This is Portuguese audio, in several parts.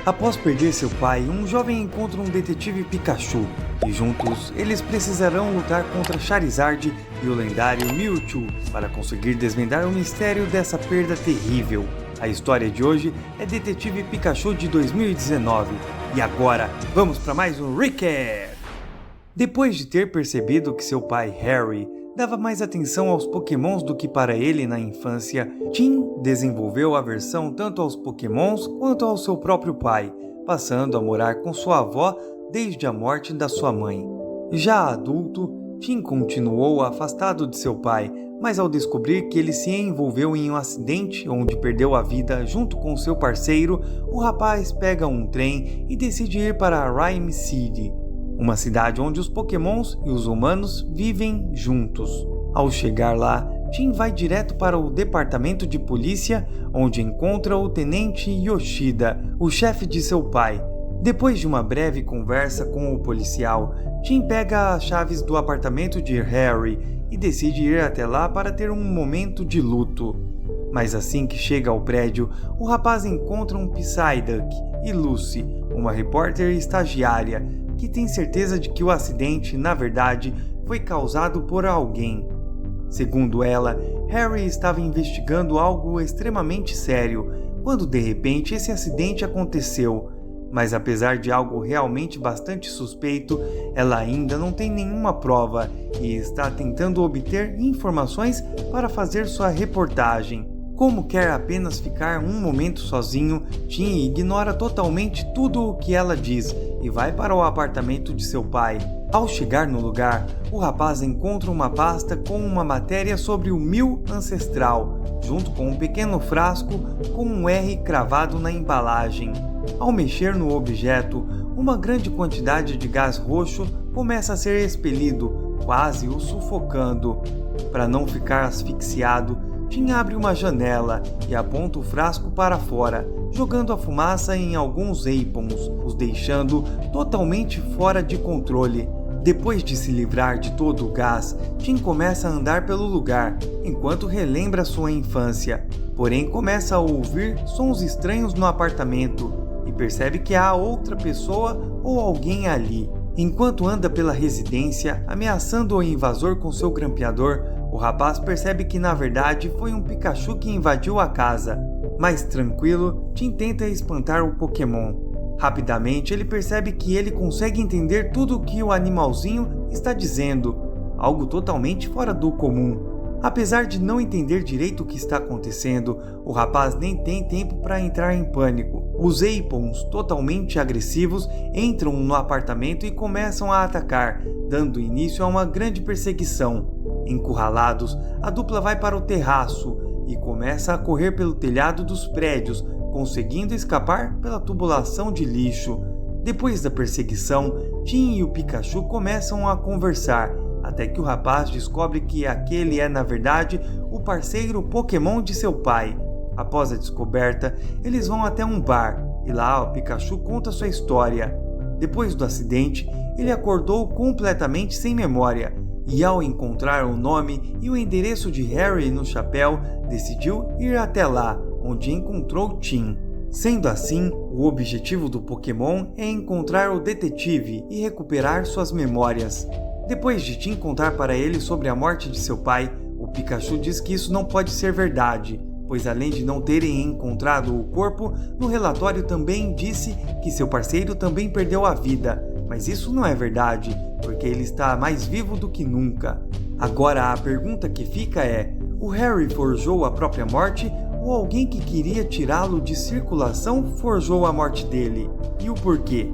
Após perder seu pai, um jovem encontra um detetive Pikachu, e juntos eles precisarão lutar contra Charizard e o lendário Mewtwo para conseguir desvendar o mistério dessa perda terrível. A história de hoje é Detetive Pikachu de 2019, e agora vamos para mais um recap! Depois de ter percebido que seu pai Harry dava mais atenção aos Pokémons do que para ele na infância, Tim desenvolveu aversão tanto aos Pokémons quanto ao seu próprio pai, passando a morar com sua avó desde a morte da sua mãe. Já adulto, Tim continuou afastado de seu pai, mas ao descobrir que ele se envolveu em um acidente onde perdeu a vida junto com seu parceiro, o rapaz pega um trem e decide ir para Rhyme City, uma cidade onde os Pokémons e os humanos vivem juntos. Ao chegar lá, Tim vai direto para o departamento de polícia, onde encontra o Tenente Yoshida, o chefe de seu pai. Depois de uma breve conversa com o policial, Tim pega as chaves do apartamento de Harry e decide ir até lá para ter um momento de luto. Mas assim que chega ao prédio, o rapaz encontra um Psyduck e Lucy, uma repórter estagiária, que tem certeza de que o acidente, na verdade, foi causado por alguém. Segundo ela, Harry estava investigando algo extremamente sério, quando de repente esse acidente aconteceu. Mas apesar de algo realmente bastante suspeito, ela ainda não tem nenhuma prova e está tentando obter informações para fazer sua reportagem. Como quer apenas ficar um momento sozinho, Tim ignora totalmente tudo o que ela diz e vai para o apartamento de seu pai. Ao chegar no lugar, o rapaz encontra uma pasta com uma matéria sobre o Mew ancestral, junto com um pequeno frasco com um R cravado na embalagem. Ao mexer no objeto, uma grande quantidade de gás roxo começa a ser expelido, quase o sufocando. Para não ficar asfixiado, Tim abre uma janela e aponta o frasco para fora, jogando a fumaça em alguns Aipons, os deixando totalmente fora de controle. Depois de se livrar de todo o gás, Tim começa a andar pelo lugar, enquanto relembra sua infância. Porém, começa a ouvir sons estranhos no apartamento e percebe que há outra pessoa ou alguém ali. Enquanto anda pela residência, ameaçando o invasor com seu grampeador, o rapaz percebe que na verdade foi um Pikachu que invadiu a casa. Mais tranquilo, Tim tenta espantar o Pokémon. Rapidamente ele percebe que ele consegue entender tudo o que o animalzinho está dizendo, algo totalmente fora do comum. Apesar de não entender direito o que está acontecendo, o rapaz nem tem tempo para entrar em pânico. Os Aipons, totalmente agressivos, entram no apartamento e começam a atacar, dando início a uma grande perseguição. Encurralados, a dupla vai para o terraço e começa a correr pelo telhado dos prédios, conseguindo escapar pela tubulação de lixo. Depois da perseguição, Tim e o Pikachu começam a conversar, até que o rapaz descobre que aquele é na verdade o parceiro Pokémon de seu pai. Após a descoberta, eles vão até um bar e lá o Pikachu conta sua história. Depois do acidente, ele acordou completamente sem memória e ao encontrar o nome e o endereço de Harry no chapéu, decidiu ir até lá, onde encontrou Tim. Sendo assim, o objetivo do Pokémon é encontrar o detetive e recuperar suas memórias. Depois de Tim contar para ele sobre a morte de seu pai, o Pikachu diz que isso não pode ser verdade, pois além de não terem encontrado o corpo, no relatório também disse que seu parceiro também perdeu a vida, mas isso não é verdade, porque ele está mais vivo do que nunca. Agora a pergunta que fica é, o Harry forjou a própria morte ou alguém que queria tirá-lo de circulação forjou a morte dele? E o porquê?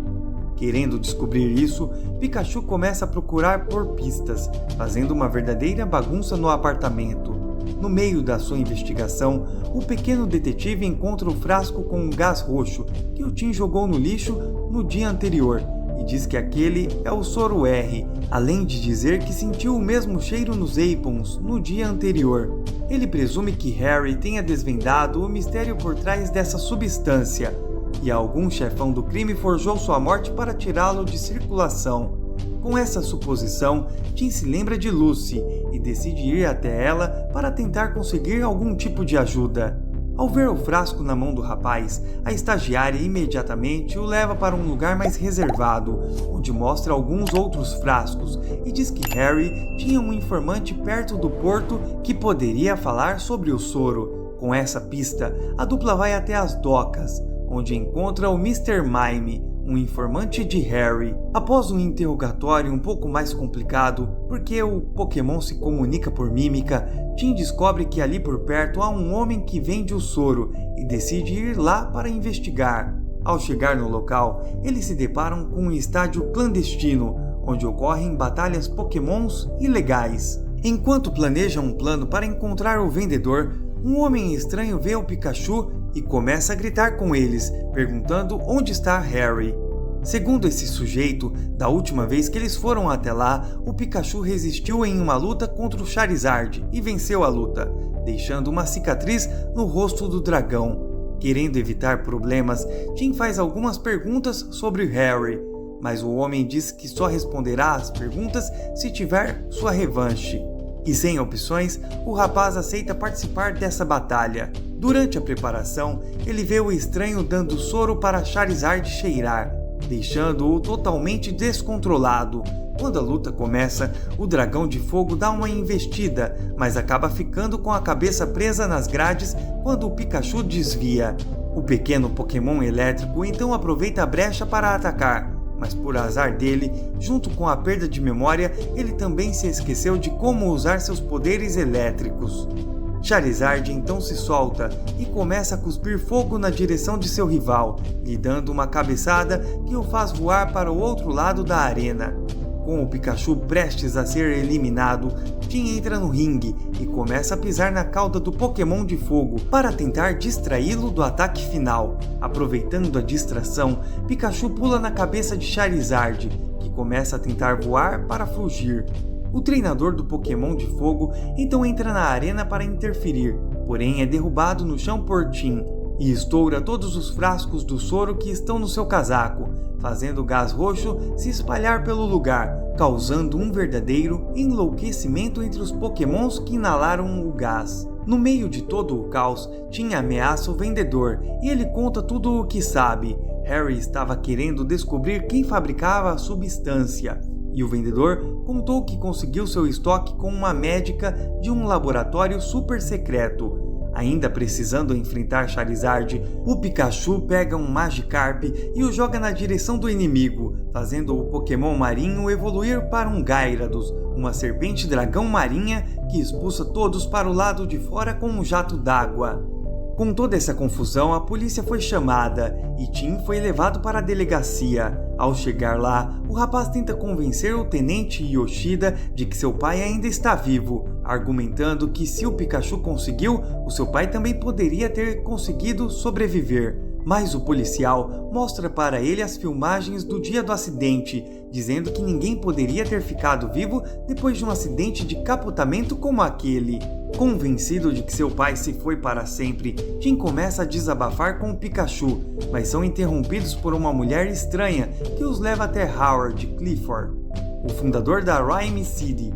Querendo descobrir isso, Pikachu começa a procurar por pistas, fazendo uma verdadeira bagunça no apartamento. No meio da sua investigação, o pequeno detetive encontra o frasco com um gás roxo que o Tim jogou no lixo no dia anterior e diz que aquele é o soro R, além de dizer que sentiu o mesmo cheiro nos Aipons no dia anterior. Ele presume que Harry tenha desvendado o mistério por trás dessa substância e algum chefão do crime forjou sua morte para tirá-lo de circulação. Com essa suposição, Tim se lembra de Lucy e decide ir até ela para tentar conseguir algum tipo de ajuda. Ao ver o frasco na mão do rapaz, a estagiária imediatamente o leva para um lugar mais reservado, onde mostra alguns outros frascos e diz que Harry tinha um informante perto do porto que poderia falar sobre o soro. Com essa pista, a dupla vai até as docas, onde encontra o Mr. Mime, um informante de Harry. Após um interrogatório um pouco mais complicado, porque o Pokémon se comunica por mímica, Tim descobre que ali por perto há um homem que vende o soro e decide ir lá para investigar. Ao chegar no local, eles se deparam com um estádio clandestino, onde ocorrem batalhas Pokémons ilegais. Enquanto planejam um plano para encontrar o vendedor, um homem estranho vê o Pikachu e começa a gritar com eles, perguntando onde está Harry. Segundo esse sujeito, da última vez que eles foram até lá, o Pikachu resistiu em uma luta contra o Charizard e venceu a luta, deixando uma cicatriz no rosto do dragão. Querendo evitar problemas, Tim faz algumas perguntas sobre Harry, mas o homem diz que só responderá às perguntas se tiver sua revanche. E sem opções, o rapaz aceita participar dessa batalha. Durante a preparação, ele vê o estranho dando soro para Charizard cheirar, deixando-o totalmente descontrolado. Quando a luta começa, o dragão de fogo dá uma investida, mas acaba ficando com a cabeça presa nas grades quando o Pikachu desvia. O pequeno Pokémon elétrico então aproveita a brecha para atacar, mas por azar dele, junto com a perda de memória, ele também se esqueceu de como usar seus poderes elétricos. Charizard então se solta e começa a cuspir fogo na direção de seu rival, lhe dando uma cabeçada que o faz voar para o outro lado da arena. Com o Pikachu prestes a ser eliminado, Tim entra no ringue e começa a pisar na cauda do Pokémon de fogo para tentar distraí-lo do ataque final. Aproveitando a distração, Pikachu pula na cabeça de Charizard, que começa a tentar voar para fugir. O treinador do Pokémon de fogo então entra na arena para interferir, porém é derrubado no chão por Tim e estoura todos os frascos do soro que estão no seu casaco, fazendo o gás roxo se espalhar pelo lugar, causando um verdadeiro enlouquecimento entre os Pokémons que inalaram o gás. No meio de todo o caos, Tim ameaça o vendedor e ele conta tudo o que sabe. Harry estava querendo descobrir quem fabricava a substância, e o vendedor contou que conseguiu seu estoque com uma médica de um laboratório super secreto. Ainda precisando enfrentar Charizard, o Pikachu pega um Magikarp e o joga na direção do inimigo, fazendo o Pokémon marinho evoluir para um Gyarados, uma serpente dragão marinha que expulsa todos para o lado de fora com um jato d'água. Com toda essa confusão, a polícia foi chamada e Tim foi levado para a delegacia. Ao chegar lá, o rapaz tenta convencer o tenente Yoshida de que seu pai ainda está vivo, argumentando que se o Pikachu conseguiu, o seu pai também poderia ter conseguido sobreviver. Mas o policial mostra para ele as filmagens do dia do acidente, dizendo que ninguém poderia ter ficado vivo depois de um acidente de capotamento como aquele. Convencido de que seu pai se foi para sempre, Tim começa a desabafar com o Pikachu, mas são interrompidos por uma mulher estranha que os leva até Howard Clifford, o fundador da Rhyme City.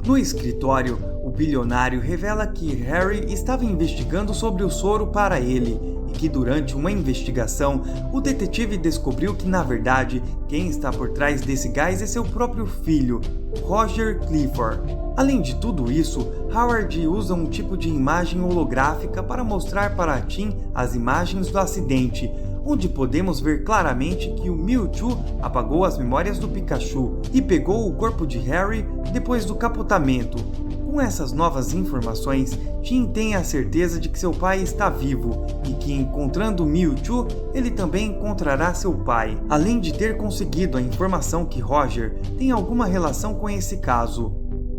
No escritório, o bilionário revela que Harry estava investigando sobre o soro para ele e que durante uma investigação, o detetive descobriu que na verdade quem está por trás desse gás é seu próprio filho, Roger Clifford. Além de tudo isso, Howard usa um tipo de imagem holográfica para mostrar para Tim as imagens do acidente, onde podemos ver claramente que o Mewtwo apagou as memórias do Pikachu e pegou o corpo de Harry depois do capotamento. Com essas novas informações, Tim tem a certeza de que seu pai está vivo e que, encontrando Mewtwo, ele também encontrará seu pai, além de ter conseguido a informação que Roger tem alguma relação com esse caso.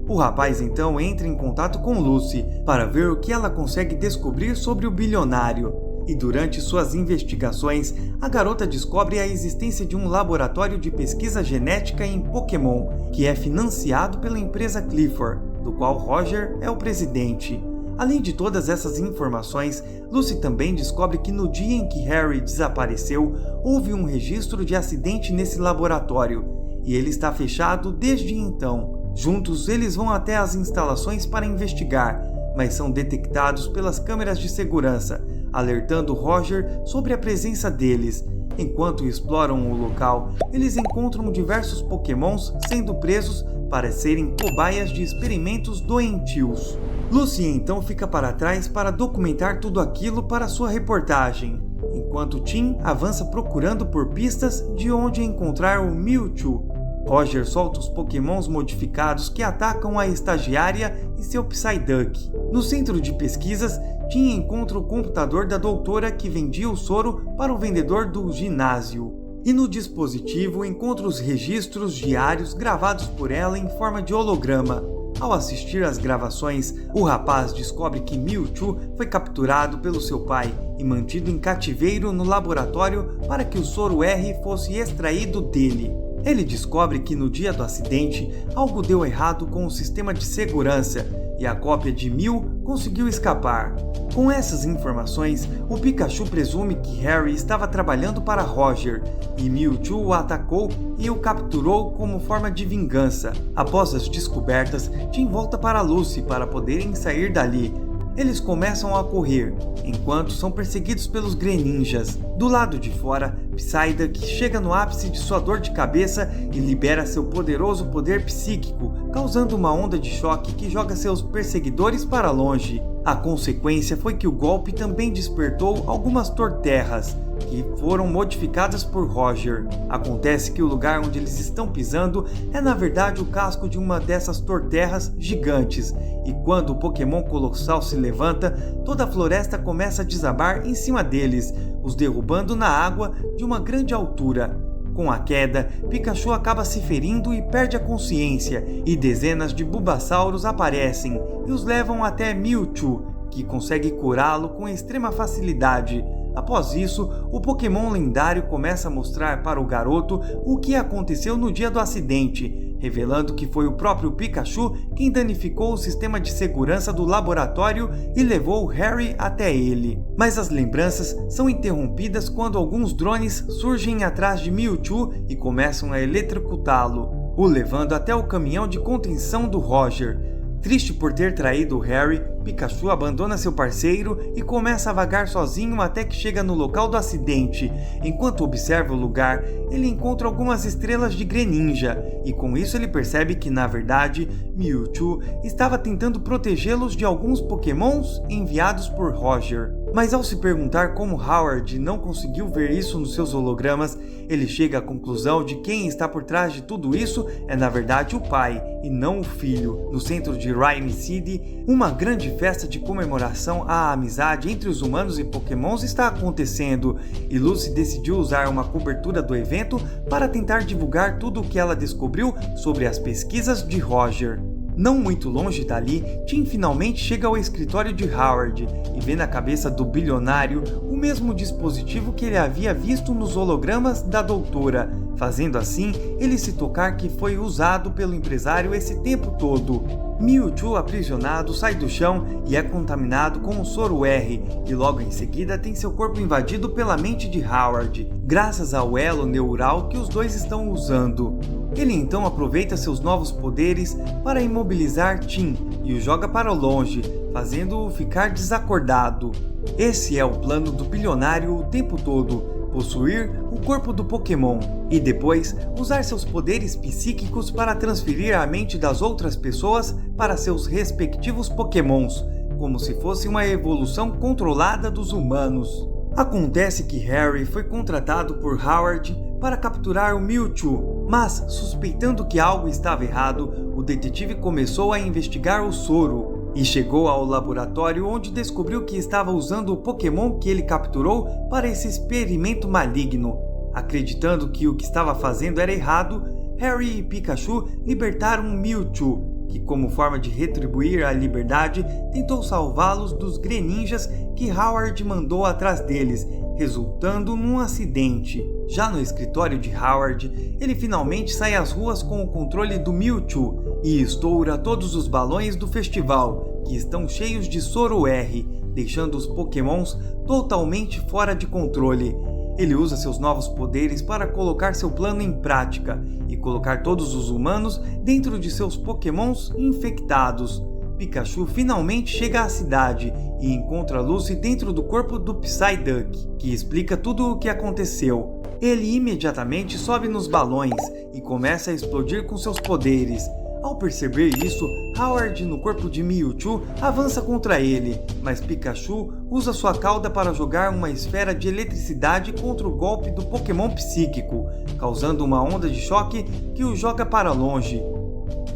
O rapaz então entra em contato com Lucy para ver o que ela consegue descobrir sobre o bilionário. E durante suas investigações, a garota descobre a existência de um laboratório de pesquisa genética em Pokémon, que é financiado pela empresa Clifford, do qual Roger é o presidente. Além de todas essas informações, Lucy também descobre que no dia em que Harry desapareceu, houve um registro de acidente nesse laboratório, e ele está fechado desde então. Juntos, eles vão até as instalações para investigar, mas são detectados pelas câmeras de segurança, alertando Roger sobre a presença deles. Enquanto exploram o local, eles encontram diversos Pokémons sendo presos para serem cobaias de experimentos doentios. Lucy então fica para trás para documentar tudo aquilo para sua reportagem, enquanto Tim avança procurando por pistas de onde encontrar o Mewtwo. Roger solta os Pokémons modificados que atacam a estagiária e seu Psyduck. No centro de pesquisas, Tim encontra o computador da doutora que vendia o soro para o vendedor do ginásio. E no dispositivo encontra os registros diários gravados por ela em forma de holograma. Ao assistir às gravações, o rapaz descobre que Mewtwo foi capturado pelo seu pai e mantido em cativeiro no laboratório para que o soro R fosse extraído dele. Ele descobre que no dia do acidente, algo deu errado com o sistema de segurança e a cópia de Mew conseguiu escapar. Com essas informações, o Pikachu presume que Harry estava trabalhando para Roger e Mewtwo o atacou e o capturou como forma de vingança. Após as descobertas, Tim volta para Lucy para poderem sair dali. Eles começam a correr, enquanto são perseguidos pelos Greninjas. Do lado de fora, Psyduck chega no ápice de sua dor de cabeça e libera seu poderoso poder psíquico, causando uma onda de choque que joga seus perseguidores para longe. A consequência foi que o golpe também despertou algumas Torterras, que foram modificadas por Roger. Acontece que o lugar onde eles estão pisando é na verdade o casco de uma dessas Torterras gigantes, e quando o Pokémon Colossal se levanta, toda a floresta começa a desabar em cima deles, os derrubando na água de uma grande altura. Com a queda, Pikachu acaba se ferindo e perde a consciência, e dezenas de Bulbasauros aparecem e os levam até Mewtwo, que consegue curá-lo com extrema facilidade. Após isso, o Pokémon lendário começa a mostrar para o garoto o que aconteceu no dia do acidente, revelando que foi o próprio Pikachu quem danificou o sistema de segurança do laboratório e levou Harry até ele. Mas as lembranças são interrompidas quando alguns drones surgem atrás de Mewtwo e começam a eletrocutá-lo, o levando até o caminhão de contenção do Roger. Triste por ter traído Harry, Pikachu abandona seu parceiro e começa a vagar sozinho até que chega no local do acidente. Enquanto observa o lugar, ele encontra algumas estrelas de Greninja, e com isso ele percebe que, na verdade, Mewtwo estava tentando protegê-los de alguns Pokémons enviados por Roger. Mas ao se perguntar como Howard não conseguiu ver isso nos seus hologramas, ele chega à conclusão de que quem está por trás de tudo isso é na verdade o pai, e não o filho. No centro de Rhyme City, uma grande festa de comemoração à amizade entre os humanos e Pokémons está acontecendo, e Lucy decidiu usar uma cobertura do evento para tentar divulgar tudo o que ela descobriu sobre as pesquisas de Roger. Não muito longe dali, Tim finalmente chega ao escritório de Howard e vê na cabeça do bilionário o mesmo dispositivo que ele havia visto nos hologramas da doutora, fazendo assim ele se tocar que foi usado pelo empresário esse tempo todo. Mewtwo aprisionado sai do chão e é contaminado com o soro R, e logo em seguida tem seu corpo invadido pela mente de Howard, graças ao elo neural que os dois estão usando. Ele então aproveita seus novos poderes para imobilizar Tim e o joga para longe, fazendo-o ficar desacordado. Esse é o plano do bilionário o tempo todo: possuir o corpo do Pokémon e depois usar seus poderes psíquicos para transferir a mente das outras pessoas para seus respectivos Pokémons, como se fosse uma evolução controlada dos humanos. Acontece que Harry foi contratado por Howard para capturar o Mewtwo, mas suspeitando que algo estava errado, o detetive começou a investigar o soro e chegou ao laboratório onde descobriu que estava usando o Pokémon que ele capturou para esse experimento maligno. Acreditando que o que estava fazendo era errado, Harry e Pikachu libertaram o Mewtwo, que como forma de retribuir a liberdade, tentou salvá-los dos Greninjas que Howard mandou atrás deles, resultando num acidente. Já no escritório de Howard, ele finalmente sai às ruas com o controle do Mewtwo e estoura todos os balões do festival, que estão cheios de soro R, deixando os Pokémons totalmente fora de controle. Ele usa seus novos poderes para colocar seu plano em prática e colocar todos os humanos dentro de seus Pokémons infectados. Pikachu finalmente chega à cidade e encontra Lucy dentro do corpo do Psyduck, que explica tudo o que aconteceu. Ele imediatamente sobe nos balões e começa a explodir com seus poderes. Ao perceber isso, Howard, no corpo de Mewtwo, avança contra ele, mas Pikachu usa sua cauda para jogar uma esfera de eletricidade contra o golpe do Pokémon psíquico, causando uma onda de choque que o joga para longe.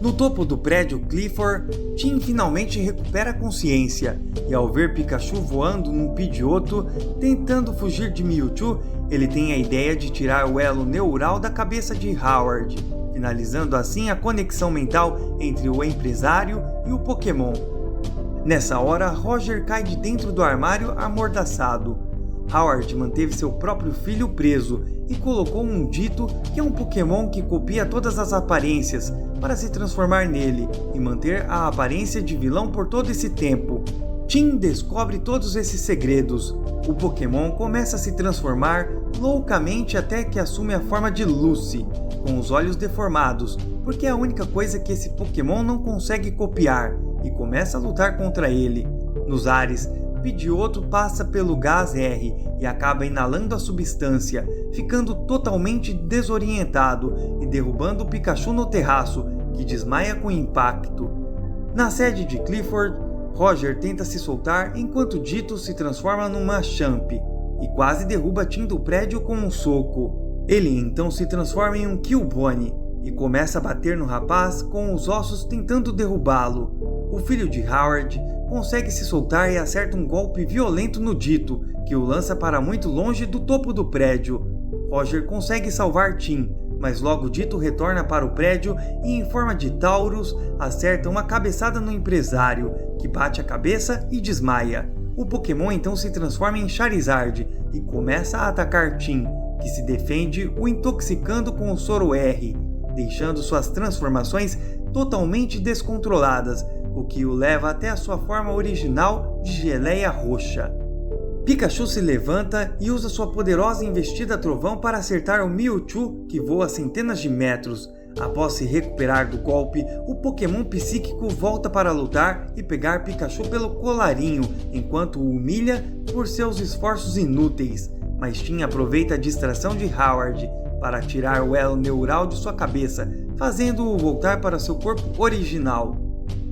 No topo do prédio Clifford, Tim finalmente recupera a consciência, e ao ver Pikachu voando num Pidgeotto, tentando fugir de Mewtwo, ele tem a ideia de tirar o elo neural da cabeça de Howard, finalizando assim a conexão mental entre o empresário e o Pokémon. Nessa hora, Roger cai de dentro do armário amordaçado. Howard manteve seu próprio filho preso e colocou um Ditto, que é um Pokémon que copia todas as aparências, para se transformar nele e manter a aparência de vilão por todo esse tempo. Tim descobre todos esses segredos. O Pokémon começa a se transformar loucamente até que assume a forma de Lucy, com os olhos deformados, porque é a única coisa que esse Pokémon não consegue copiar, e começa a lutar contra ele. Nos ares, Pidgeotto passa pelo gás R e acaba inalando a substância, ficando totalmente desorientado e derrubando o Pikachu no terraço, que desmaia com o impacto. Na sede de Clifford, Roger tenta se soltar enquanto Ditto se transforma num Machamp e quase derruba Tim do prédio com um soco. Ele então se transforma em um Killbone e começa a bater no rapaz com os ossos tentando derrubá-lo. O filho de Howard consegue se soltar e acerta um golpe violento no Ditto, que o lança para muito longe do topo do prédio. Roger consegue salvar Tim, mas logo Ditto retorna para o prédio e, em forma de Taurus, acerta uma cabeçada no empresário, que bate a cabeça e desmaia. O Pokémon então se transforma em Charizard e começa a atacar Tim, que se defende o intoxicando com o soro R, deixando suas transformações totalmente descontroladas, o que o leva até a sua forma original de geleia roxa. Pikachu se levanta e usa sua poderosa investida trovão para acertar o Mewtwo, que voa centenas de metros. Após se recuperar do golpe, o Pokémon psíquico volta para lutar e pegar Pikachu pelo colarinho, enquanto o humilha por seus esforços inúteis. Mas Tim aproveita a distração de Howard para tirar o elo neural de sua cabeça, fazendo-o voltar para seu corpo original.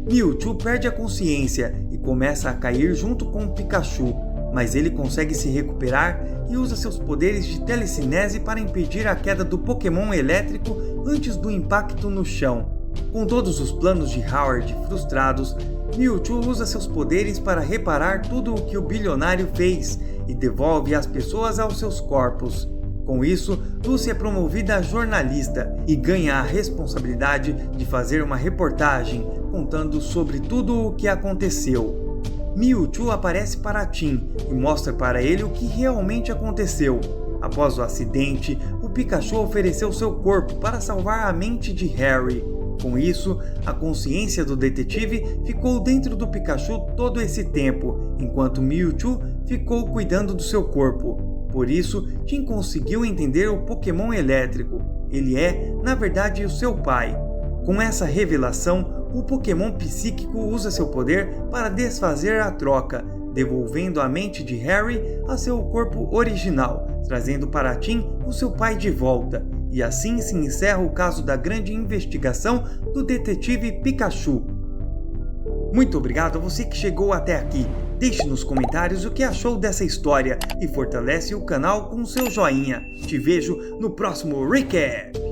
Mewtwo perde a consciência e começa a cair junto com o Pikachu, mas ele consegue se recuperar e usa seus poderes de telecinese para impedir a queda do Pokémon elétrico antes do impacto no chão. Com todos os planos de Howard frustrados, Mewtwo usa seus poderes para reparar tudo o que o bilionário fez e devolve as pessoas aos seus corpos. Com isso, Lucy é promovida a jornalista e ganha a responsabilidade de fazer uma reportagem contando sobre tudo o que aconteceu. Mewtwo aparece para Tim e mostra para ele o que realmente aconteceu. Após o acidente, o Pikachu ofereceu seu corpo para salvar a mente de Harry. Com isso, a consciência do detetive ficou dentro do Pikachu todo esse tempo, enquanto Mewtwo ficou cuidando do seu corpo. Por isso, Tim conseguiu entender o Pokémon elétrico. Ele é, na verdade, o seu pai. Com essa revelação, o Pokémon psíquico usa seu poder para desfazer a troca, devolvendo a mente de Harry a seu corpo original, trazendo para Tim o seu pai de volta. E assim se encerra o caso da grande investigação do detetive Pikachu. Muito obrigado a você que chegou até aqui. Deixe nos comentários o que achou dessa história e fortalece o canal com seu joinha. Te vejo no próximo recap!